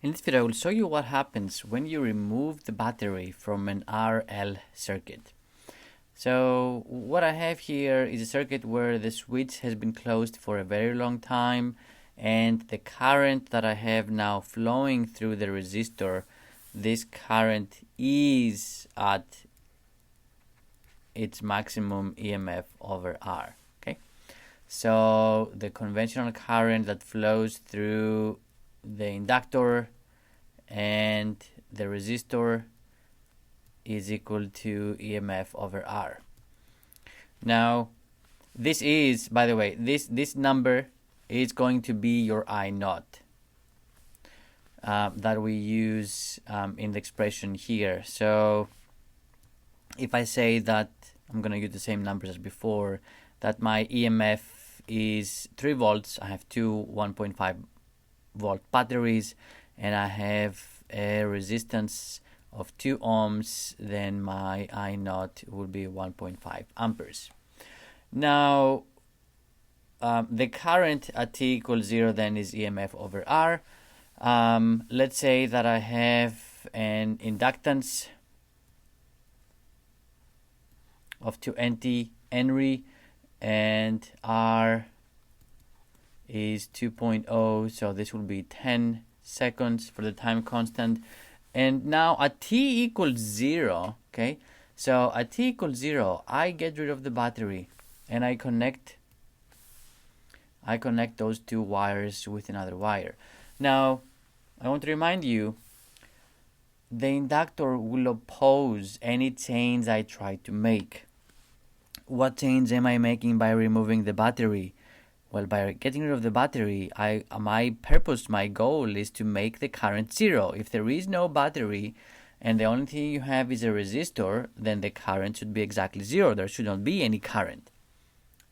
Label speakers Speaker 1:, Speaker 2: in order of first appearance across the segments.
Speaker 1: In this video, I will show you what happens when you remove the battery from an RL circuit. So what I have here is a circuit where the switch has been closed for a very long time, and the current that I have now flowing through the resistor, this current is at its maximum EMF over R. Okay, so the conventional current that flows through the inductor and the resistor is equal to EMF over R. Now, this is, by the way, this number is going to be your I naught that we use in the expression here. So if I say that, I'm going to use the same numbers as before, that my EMF is 3 volts, I have two 1.5 volt batteries, and I have a resistance of 2 ohms, then my I naught will be 1.5 amperes. Now, the current at t equals 0 then is EMF over R. Let's say that I have an inductance of 20 Henry and R is 2.0, so this will be 10 seconds for the time constant. And now at t equals 0, okay, so at t equals 0, I get rid of the battery and I connect those two wires with another wire. Now, I want to remind you, the inductor will oppose any change I try to make. What change am I making by removing the battery? Well, by getting rid of the battery, my goal is to make the current 0. If there is no battery and the only thing you have is a resistor, then the current should be exactly 0. There should not be any current.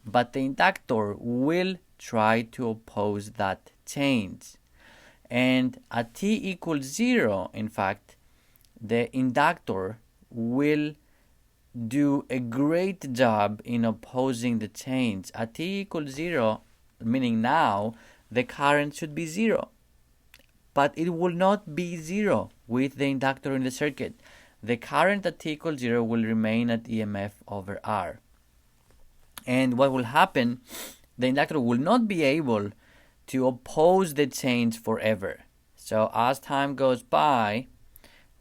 Speaker 1: But the inductor will try to oppose that change. And at t equals 0, in fact, the inductor will do a great job in opposing the change. At t equals 0, meaning now, the current should be 0. But it will not be 0 with the inductor in the circuit. The current at t equals 0 will remain at EMF over R. And what will happen, the inductor will not be able to oppose the change forever. So as time goes by,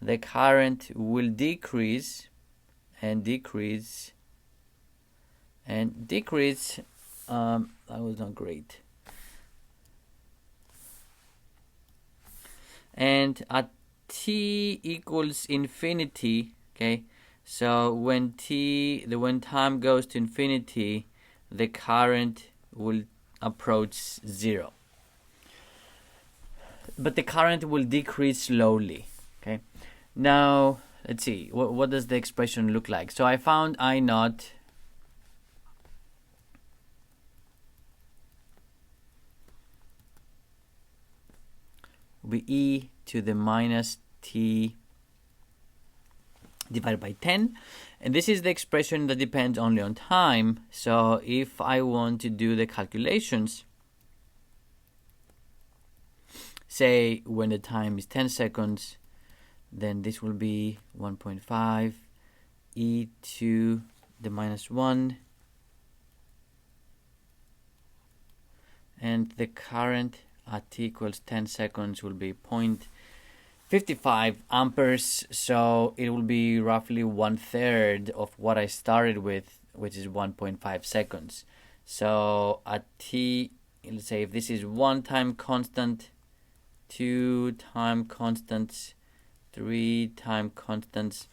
Speaker 1: the current will decrease and decrease and decrease. That was not great. And at t equals infinity, okay, so when time goes to infinity, the current will approach 0. But the current will decrease slowly, okay? Now, let's see, what does the expression look like? So I found I naught will be e to the minus t divided by 10. And this is the expression that depends only on time. So if I want to do the calculations, say when the time is 10 seconds, then this will be 1.5 e to the minus 1. And the current at t equals 10 seconds will be 0.55 amperes. So it will be roughly 1/3 of what I started with, which is 1.5 seconds. So at t, let's say if this is 1 time constant, 2 time constants, 3 time constants,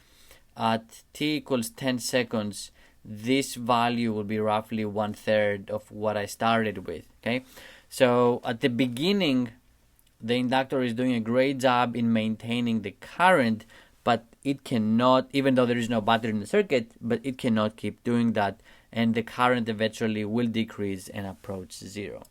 Speaker 1: at t equals 10 seconds, this value will be roughly 1/3 of what I started with, okay? So at the beginning, the inductor is doing a great job in maintaining the current, but it cannot, even though there is no battery in the circuit, but it cannot keep doing that, and the current eventually will decrease and approach 0.